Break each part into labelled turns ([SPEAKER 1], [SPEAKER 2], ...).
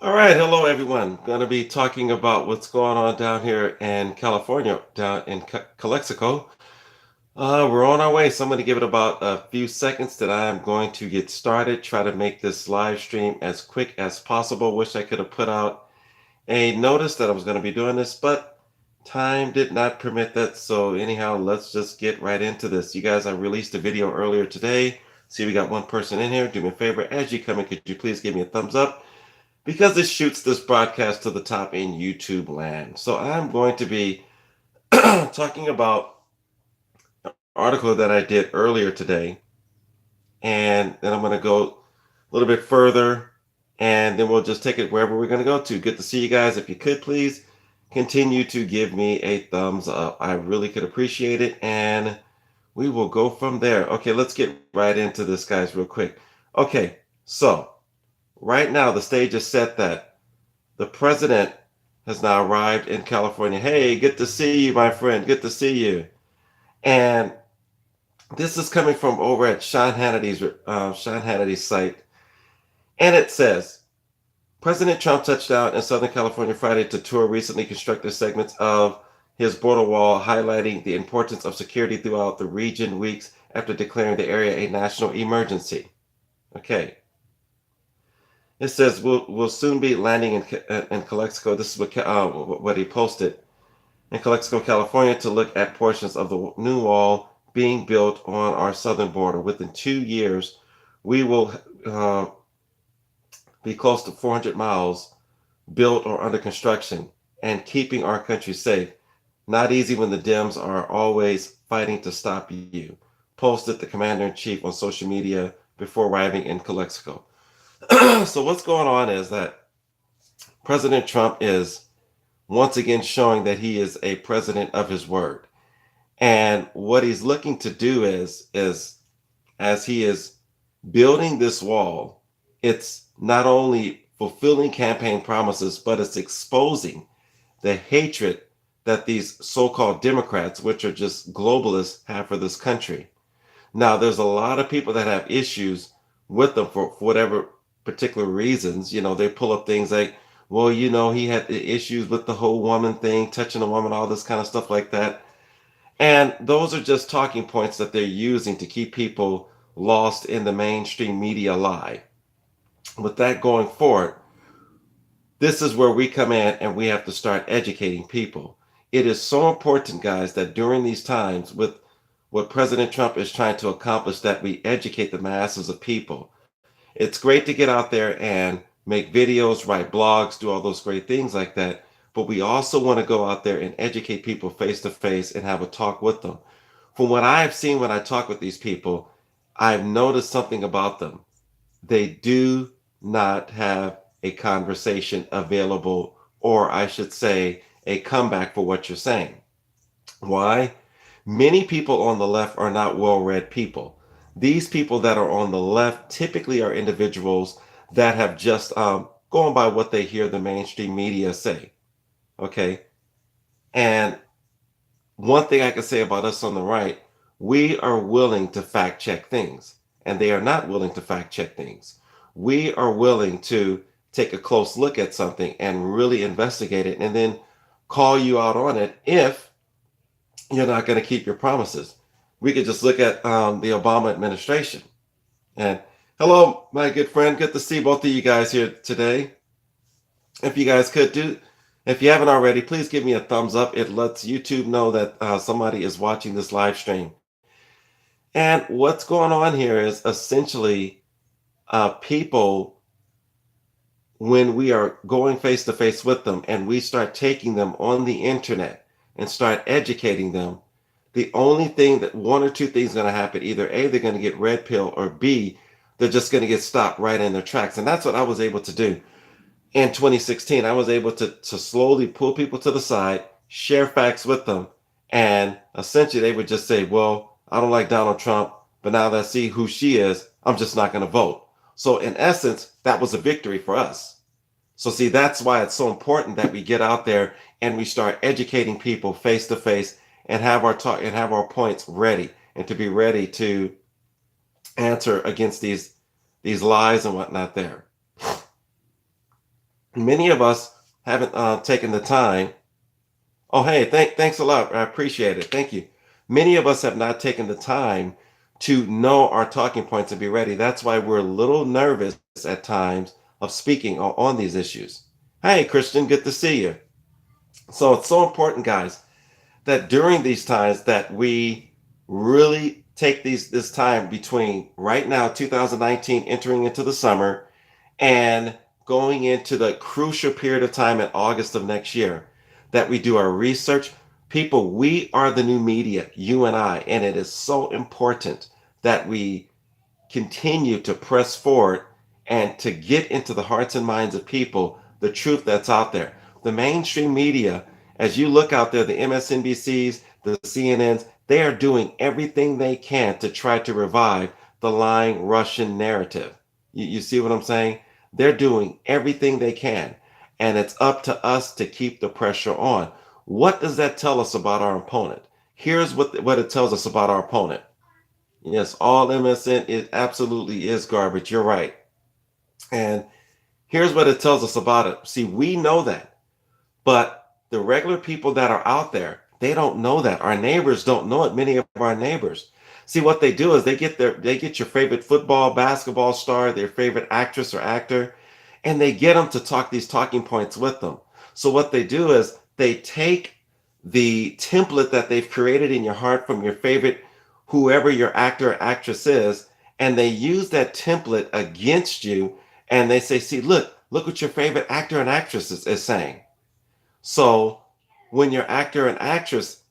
[SPEAKER 1] All right, hello everyone. Going to be talking about what's going on down here in California, down in Calexico. We're on our way, so I'm going to give it about a few seconds that I'm going to get started. Try to make this live stream as quick as possible. Wish I could have put out a notice that I was going to be doing this, but time did not permit that. So anyhow, let's just get right into this. You guys, I released a video earlier today. See, we got one person in here. Do me a favor, as you come in, could you please give me a thumbs up? Because it shoots this broadcast to the top in YouTube land. So I'm going to be talking about an article that I did earlier today, and then I'm going to go a little bit further, and then we'll just take it wherever we're going to go to. Good to see you guys. If you could please continue to give me a thumbs up, I really could appreciate it, and we will go from there. Okay, let's get right into this, guys, real quick. Okay, so right now the stage is set that the president has now arrived in California. Hey, good to see you, my friend. Good to see you. And this is coming from over at Sean Hannity's site, and it says President Trump touched down in Southern California Friday to tour recently constructed segments of his border wall, highlighting the importance of security throughout the region weeks after declaring the area a national emergency. Okay, it says we'll soon be landing in Calexico. This is what he posted in Calexico, California, to look at portions of the new wall being built on our southern border. Within 2 years, we will be close to 400 miles built or under construction and keeping our country safe. Not easy when the Dems are always fighting to stop you. Posted the commander in chief on social media before arriving in Calexico. So, what's going on is that President Trump is once again showing that he is a president of his word. And what he's looking to do is as he is building this wall, it's not only fulfilling campaign promises, but it's exposing the hatred that these so-called Democrats, which are just globalists, have for this country. Now, there's a lot of people that have issues with them for whatever particular reasons. They pull up things like, well, he had the issues with the whole woman thing, touching a woman, all this kind of stuff like that. And those are just talking points that they're using to keep people lost in the mainstream media lie. With that going forward, this is where we come in and we have to start educating people. It is so important, guys, that during these times, with what President Trump is trying to accomplish, that we educate the masses of people. It's great to get out there and make videos, write blogs, do all those great things like that. But we also want to go out there and educate people face to face and have a talk with them. From what I've seen when I talk with these people, I've noticed something about them. They do not have a conversation available, or I should say, a comeback for what you're saying. Why? Many people on the left are not well read people. These people that are on the left typically are individuals that have just gone by what they hear the mainstream media say. Okay. And one thing I can say about us on the right, we are willing to fact check things, and they are not willing to fact check things. We are willing to take a close look at something and really investigate it and then call you out on it if you're not going to keep your promises. We could just look at the Obama administration. And hello, my good friend. Good to see both of you guys here today. If you guys could if you haven't already, please give me a thumbs up. It lets YouTube know that somebody is watching this live stream. And what's going on here is essentially people, when we are going face to face with them and we start taking them on the internet and start educating them, the only thing that one or two things going to happen: either A, they're going to get red pill, or B, they're just going to get stopped right in their tracks. And that's what I was able to do in 2016. I was able to slowly pull people to the side, share facts with them, and essentially they would just say, well, I don't like Donald Trump, but now that I see who she is, I'm just not going to vote. So in essence, that was a victory for us. So see, that's why it's so important that we get out there and we start educating people face to face and have our talk and have our points ready, and to be ready to answer against these lies and whatnot there. Many of us haven't taken the time. Oh, hey, thanks a lot. I appreciate it. Thank you. Many of us have not taken the time to know our talking points and be ready. That's why we're a little nervous at times of speaking on these issues. Hey, Christian, good to see you. So it's so important, guys, that during these times that we really take this time between right now, 2019, entering into the summer, and going into the crucial period of time in August of next year, that we do our research. People, we are the new media, you and I, and it is so important that we continue to press forward and to get into the hearts and minds of people the truth that's out there. The mainstream media, as you look out there, the MSNBCs, the CNNs, they are doing everything they can to try to revive the lying Russian narrative. You see what I'm saying? They're doing everything they can. And it's up to us to keep the pressure on. What does that tell us about our opponent? Here's what it tells us about our opponent. Yes, all MSN it absolutely is garbage. You're right. And here's what it tells us about it. See, we know that, but the regular people that are out there, they don't know that. Our neighbors don't know it. Many of our neighbors. See, what they do is they get your favorite football, basketball star, their favorite actress or actor, and they get them to talk these talking points with them. So what they do is they take the template that they've created in your heart from your favorite, whoever your actor or actress is, and they use that template against you. And they say, see, look what your favorite actor and actress is saying. So when your actor and actress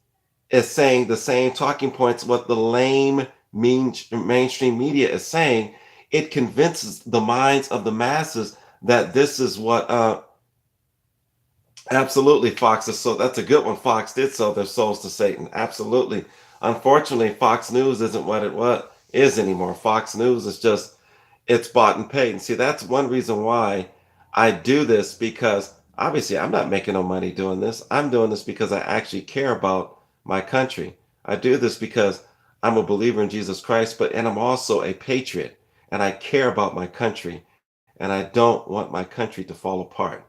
[SPEAKER 1] is saying the same talking points, what the lame mainstream media is saying, it convinces the minds of the masses that this is what absolutely Fox is. So that's a good one. Fox did sell their souls to Satan. Absolutely. Unfortunately, Fox News isn't what it is anymore. Fox News is just it's bought and paid. And see, that's one reason why I do this, because obviously I'm not making no money doing this. I'm doing this because I actually care about my country. I do this because I'm a believer in Jesus Christ, but and I'm also a patriot, and I care about my country, and I don't want my country to fall apart.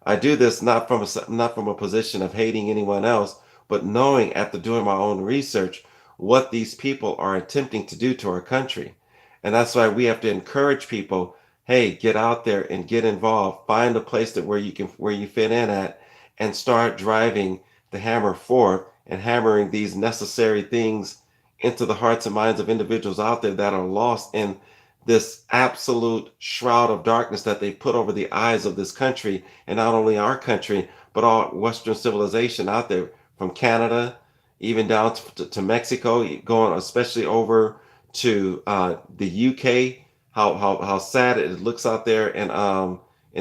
[SPEAKER 1] I do this not from a position of hating anyone else, but knowing after doing my own research what these people are attempting to do to our country. And that's why we have to encourage people, hey, get out there and get involved. Find a place that where you fit in at, and start driving the hammer forth and hammering these necessary things into the hearts and minds of individuals out there that are lost in this absolute shroud of darkness that they put over the eyes of this country, and not only our country, but all Western civilization out there, from Canada even down to Mexico, going especially over to the UK. How sad it looks out there in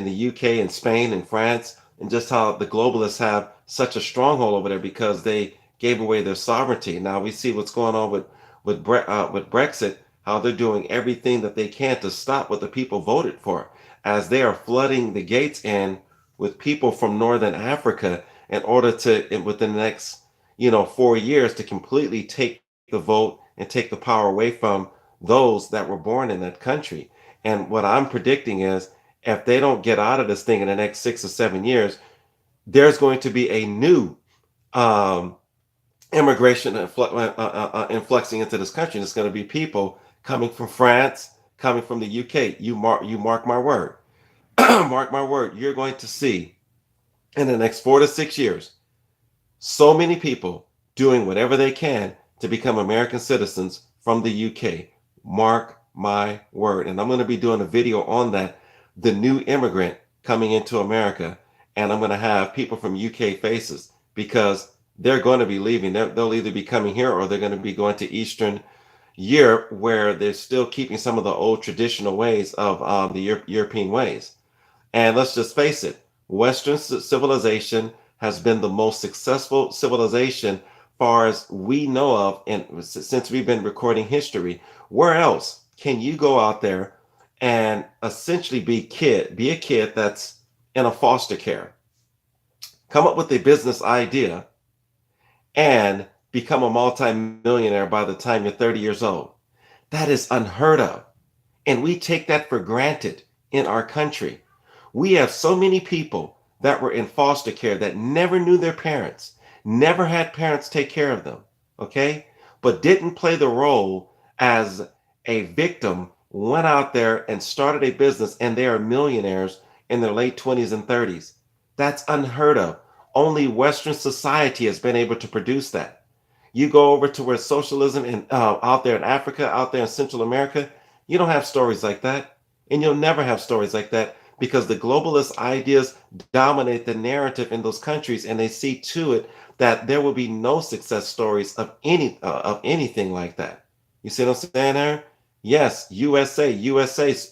[SPEAKER 1] the UK and Spain and France, and just how the globalists have such a stronghold over there because they gave away their sovereignty. Now we see what's going on with Brexit, how they're doing everything that they can to stop what the people voted for, as they are flooding the gates in with people from Northern Africa in order to, within the next, 4 years, to completely take the vote and take the power away from those that were born in that country. And what I'm predicting is, if they don't get out of this thing in the next 6 or 7 years, there's going to be a new um, immigration influxing into this country. And it's going to be people coming from France, coming from the UK. You mark my word. Mark my word. You're going to see in the next 4 to 6 years so many people doing whatever they can to become American citizens from the UK. Mark my word. And I'm going to be doing a video on that, the new immigrant coming into America. And I'm going to have people from UK faces, because they're going to be leaving. They'll either be coming here, or they're going to be going to Eastern Europe, where they're still keeping some of the old traditional ways of the European ways. And let's just face it, Western civilization has been the most successful civilization far as we know of, and since we've been recording history. Where else can you go out there and essentially be a kid that's in a foster care, come up with a business idea, and become a multimillionaire by the time you're 30 years old? That is unheard of. And we take that for granted in our country. We have so many people that were in foster care that never knew their parents, never had parents take care of them, okay? But didn't play the role as a victim, went out there and started a business, and they are millionaires in their late 20s and 30s. That's unheard of. Only Western society has been able to produce that. You go over to where socialism in out there in Africa, out there in Central America, you don't have stories like that, and you'll never have stories like that because the globalist ideas dominate the narrative in those countries, and they see to it that there will be no success stories of anything like that. You see what I'm saying there? Yes, USA,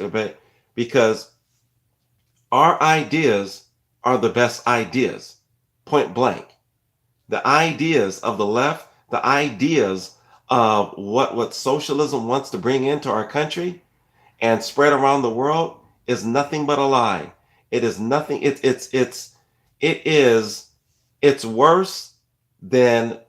[SPEAKER 1] but because our ideas are the best ideas, point blank. The ideas of the left, the ideas of what socialism wants to bring into our country and spread around the world is nothing but a lie. It is nothing. It is it's worse than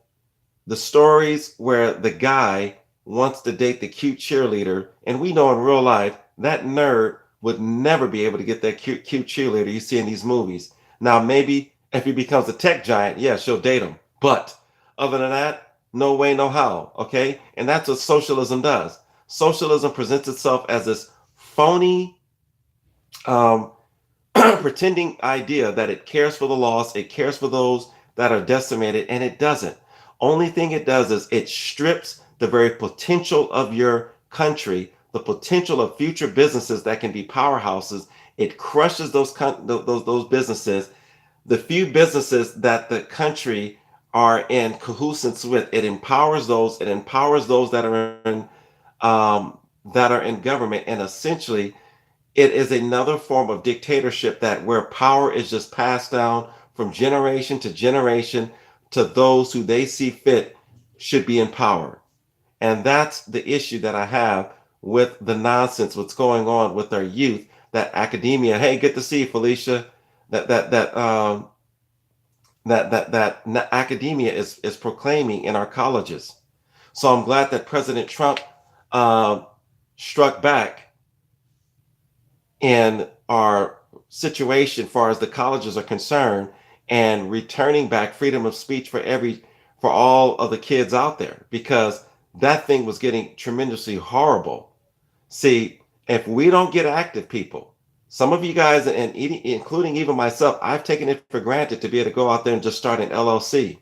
[SPEAKER 1] the stories where the guy wants to date the cute cheerleader, and we know in real life that nerd would never be able to get that cute cheerleader you see in these movies. Now, maybe if he becomes a tech giant, yeah, she'll date him. But other than that, no way, no how. Okay, and that's what socialism does. Socialism presents itself as this phony, um, pretending idea that it cares for the lost, it cares for those that are decimated, and it doesn't. Only thing it does is it strips the very potential of your country, the potential of future businesses that can be powerhouses. It crushes those businesses, the few businesses that the country are in cahoots with. It empowers those. It empowers those um, that are in government, and essentially it is another form of dictatorship that where power is just passed down from generation to generation to those who they see fit should be in power. And that's the issue that I have with the nonsense, what's going on with our youth, that academia. Hey, good to see you, Felicia. That that that academia is proclaiming in our colleges. So I'm glad that President Trump um, struck back in our situation, far as the colleges are concerned, and returning back freedom of speech for all of the kids out there, because that thing was getting tremendously horrible. See, if we don't get active, people, some of you guys, and including even myself, I've taken it for granted to be able to go out there and just start an LLC,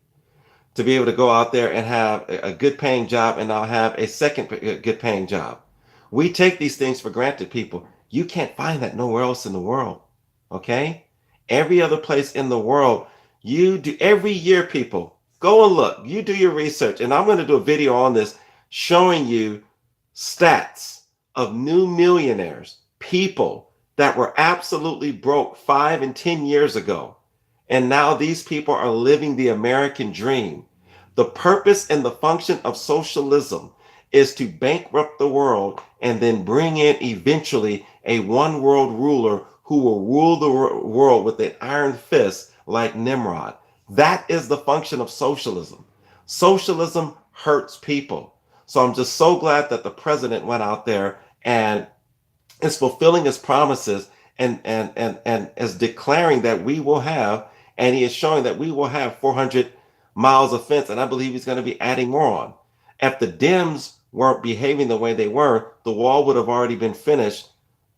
[SPEAKER 1] to be able to go out there and have a good paying job, and I'll have a second good paying job. We take these things for granted, people. You can't find that nowhere else in the world. Okay? Every other place in the world, you do every year, people. Go and look. You do your research. And I'm going to do a video on this showing you stats of new millionaires, people that were absolutely broke 5 and 10 years ago. And now these people are living the American dream. The purpose and the function of socialism is to bankrupt the world and then bring in eventually a one world ruler who will rule the world with an iron fist like Nimrod. That is the function of socialism. Socialism hurts people. So I'm just so glad that the president went out there and is fulfilling his promises, and is declaring that we will have, and he is showing that we will have 400 miles of fence, and I believe he's going to be adding more on. If the Dems weren't behaving the way they were, the wall would have already been finished,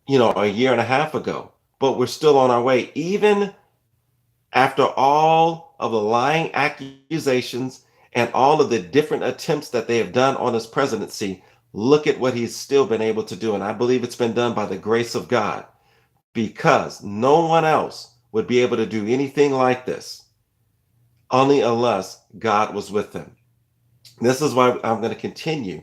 [SPEAKER 1] a year and a half ago. But we're still on our way, even after all of the lying accusations and all of the different attempts that they have done on his presidency. Look at what he's still been able to do. And I believe it's been done by the grace of God, because no one else would be able to do anything like this, only unless God was with him. This is why I'm going to continue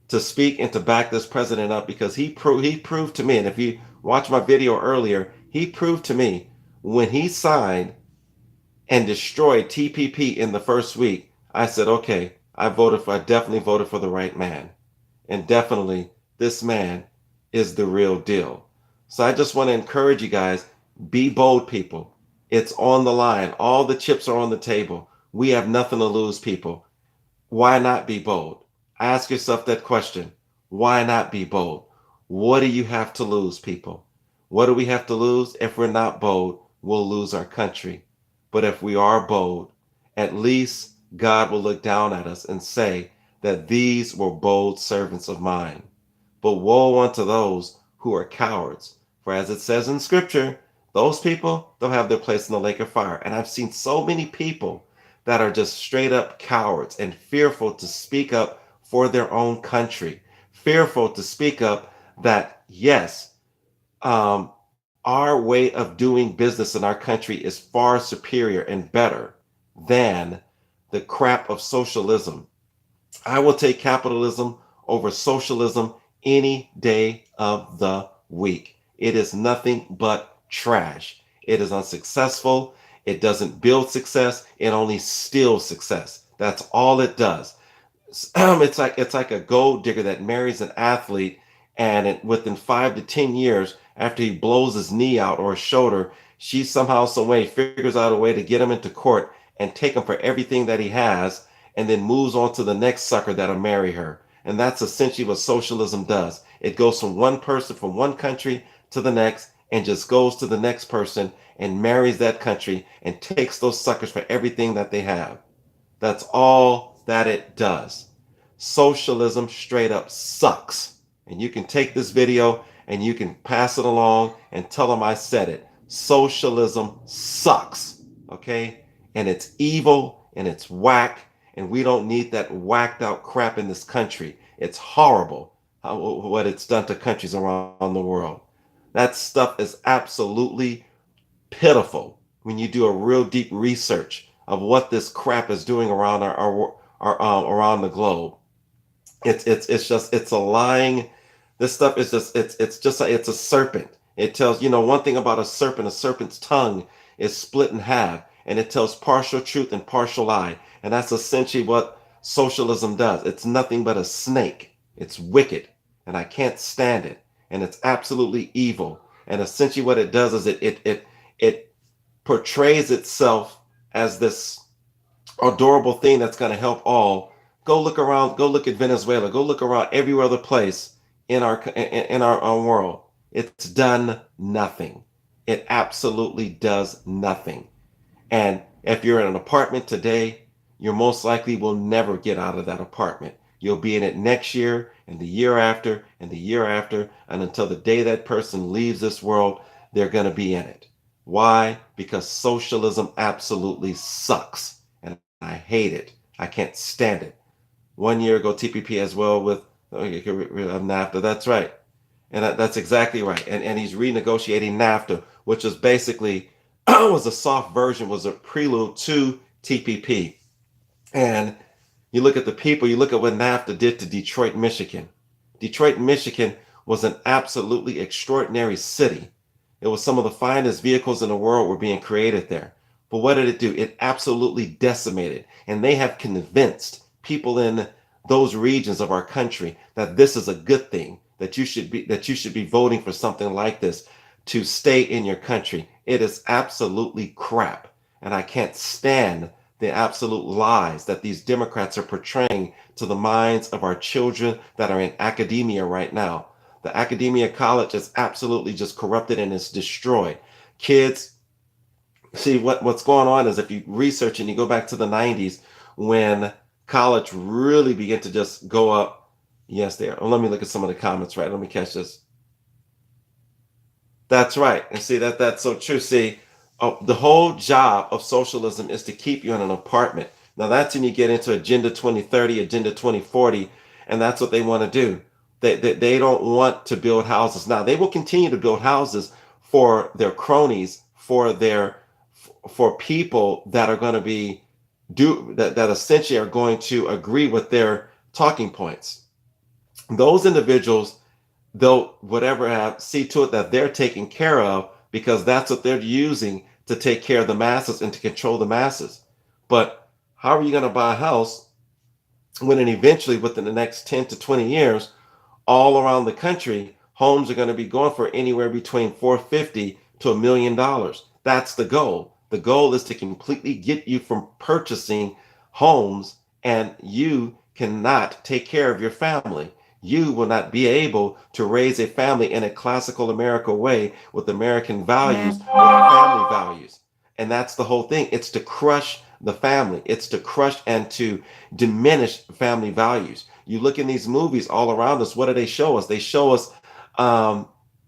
[SPEAKER 1] to speak and to back this president up, because he proved to me, and if you watch my video earlier, he proved to me when he signed and destroyed TPP in the first week. I said, okay, I definitely voted for the right man. And definitely this man is the real deal. So I just want to encourage you guys, be bold, people. It's on the line. All the chips are on the table. We have nothing to lose, people. Why not be bold? Ask yourself that question. Why not be bold? What do you have to lose, people? What do we have to lose? If we're not bold, we'll lose our country. But if we are bold, at least God will look down at us and say that these were bold servants of mine. But woe unto those who are cowards. For as it says in scripture, those people, they'll have their place in the lake of fire. And I've seen so many people that are just straight up cowards and fearful to speak up for their own country, fearful to speak up that, yes, um, our way of doing business in our country is far superior and better than the crap of socialism. I will take capitalism over socialism any day of the week. It is nothing but trash. It is unsuccessful. It doesn't build success. It only steals success. That's all it does. It's like a gold digger that marries an athlete, and within 5 to 10 years, after he blows his knee out or his shoulder, she somehow, some way figures out a way to get him into court and take him for everything that he has, and then moves on to the next sucker that'll marry her. And that's essentially what socialism does. It goes from one person, from one country to the next, and just goes to the next person and marries that country and takes those suckers for everything that they have. That's all that it does. Socialism straight up sucks. And you can take this video and you can pass it along and tell them I said it. Socialism sucks. Okay? And it's evil and it's whack. And we don't need that whacked out crap in this country. It's horrible what it's done to countries around the world. That stuff is absolutely pitiful when you do a real deep research of what this crap is doing around around the globe. It's a lying. This stuff is just it's a serpent. It tells, one thing about a serpent. A serpent's tongue is split in half, and it tells partial truth and partial lie. And that's essentially what socialism does. It's nothing but a snake. It's wicked, and I can't stand it. And it's absolutely evil. And essentially, what it does is it portrays itself as this adorable thing that's going to help all. Go look around. Go look at Venezuela. Go look around every other place in our world. It's done nothing. It absolutely does nothing. And if you're in an apartment today, you most likely will never get out of that apartment. You'll be in it next year and the year after and the year after, and until the day that person leaves this world, they're going to be in it. Why? Because socialism absolutely sucks, and I hate it. I can't stand it. 1 year ago, TPP as well with NAFTA. That's right. And that's exactly right. And he's renegotiating NAFTA, which is basically was a soft version, was a prelude to TPP. And you look at the people, you look at what NAFTA did to Detroit, Michigan. Detroit, Michigan was an absolutely extraordinary city. It was some of the finest vehicles in the world were being created there. But what did it do? It absolutely decimated. And they have convinced people in those regions of our country that this is a good thing, that you should be voting for something like this to stay in your country. It is absolutely crap. And I can't stand the absolute lies that these Democrats are portraying to the minds of our children that are in academia right now. The academia college is absolutely just corrupted and it's destroyed. Kids, see what's going on is if you research and you go back to the 90s when college really began to just go up. Yes, there. Oh, let me look at some of the comments, right? Let me catch this. That's right. And see that's so true. See, the whole job of socialism is to keep you in an apartment. Now that's when you get into Agenda 2030, Agenda 2040, and that's what they want to do. They don't want to build houses. Now they will continue to build houses for their cronies, for people that are going to be that essentially are going to agree with their talking points. Those individuals, they'll whatever have see to it that they're taken care of because that's what they're using to take care of the masses and to control the masses. But how are you going to buy a house when eventually within the next 10 to 20 years, all around the country, homes are going to be going for anywhere between $450 to $1 million. That's the goal. The goal is to completely get you from purchasing homes, and you cannot take care of your family. you will not be able to raise a family in a classical American way with American values, with family values. And that's the whole thing. It's to crush the family. It's to crush and to diminish family values. You look in these movies all around us, what do they show us? They show us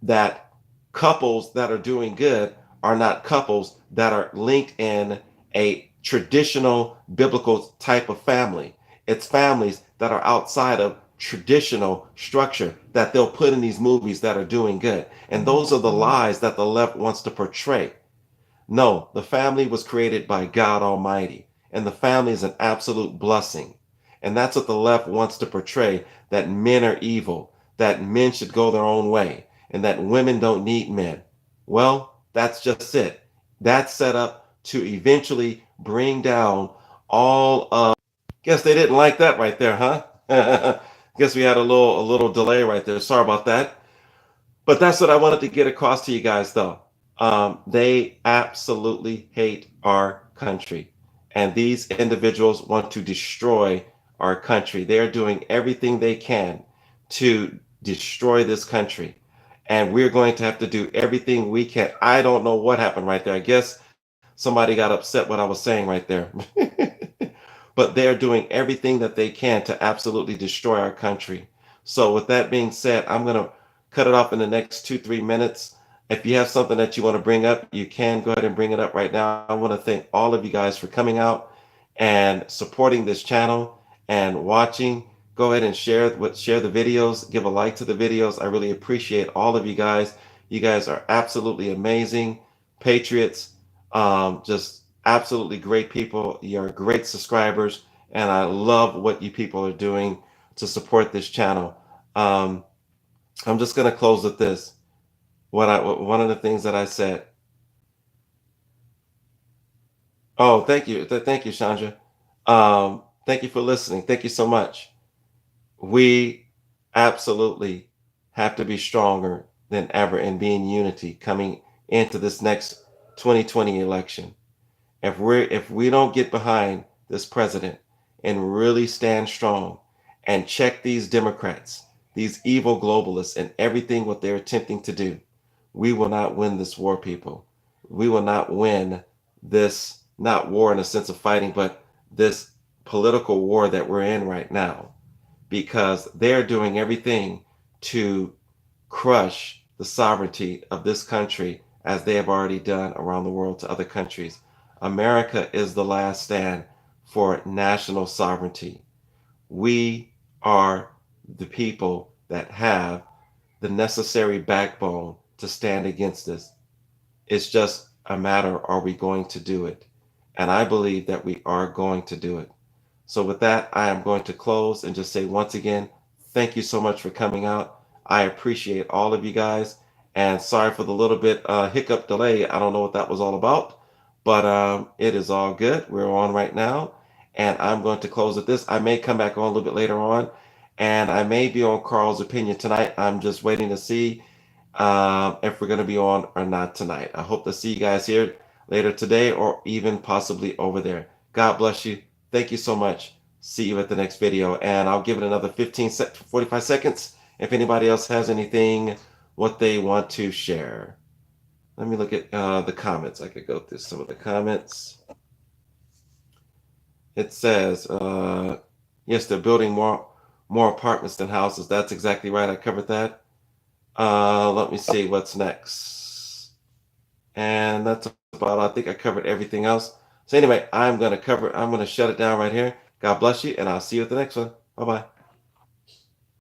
[SPEAKER 1] that couples that are doing good are not couples that are linked in a traditional biblical type of family. It's families that are outside of traditional structure that they'll put in these movies that are doing good. And those are the lies that the left wants to portray. No, the family was created by God Almighty, and the family is an absolute blessing. And that's what the left wants to portray, that men are evil, that men should go their own way, and that women don't need men. Well, that's just it. That's set up to eventually bring down all of. Guess they didn't like that right there, huh? Guess we had a little delay right there. Sorry about that. But that's what I wanted to get across to you guys, though. They absolutely hate our country. And these individuals want to destroy our country. They're doing everything they can to destroy this country. And we're going to have to do everything we can. I don't know what happened right there. I guess somebody got upset what I was saying right there. But they're doing everything that they can to absolutely destroy our country. So, with that being said, I'm going to cut it off in the next 2-3 minutes. If you have something that you want to bring up, you can go ahead and bring it up right now. I want to thank all of you guys for coming out and supporting this channel and watching. Go ahead and share the videos, give a like to the videos. I really appreciate all of you guys. You guys are absolutely amazing patriots, just absolutely great people. You're great subscribers, and I love what you people are doing to support this channel. I'm just going to close with this. One of the things that I said. Oh, thank you. Thank you, Chandra. Thank you for listening. Thank you so much. We absolutely have to be stronger than ever and be in unity coming into this next 2020 election. If we don't get behind this president and really stand strong and check these Democrats, these evil globalists, and everything what they're attempting to do, we will not win this war, people. We will not win this, not war in a sense of fighting, but this political war that we're in right now, because they're doing everything to crush the sovereignty of this country as they have already done around the world to other countries. America is the last stand for national sovereignty. We are the people that have the necessary backbone to stand against this. It's just a matter, are we going to do it? And I believe that we are going to do it. So with that, I am going to close and just say once again, thank you so much for coming out. I appreciate all of you guys. And sorry for the little bit hiccup delay. I don't know what that was all about, but it is all good. We're on right now. And I'm going to close with this. I may come back on a little bit later on. And I may be on Carl's opinion tonight. I'm just waiting to see if we're going to be on or not tonight. I hope to see you guys here later today or even possibly over there. God bless you. Thank you so much. See you at the next video. And I'll give it another 45 seconds if anybody else has anything what they want to share. Let me look at the comments. I could go through some of the comments. It says, yes, they're building more apartments than houses. That's exactly right. I covered that. Let me see what's next. And that's about, I think I covered everything else. So anyway, I'm going to shut it down right here. God bless you, and I'll see you at the next one. Bye-bye.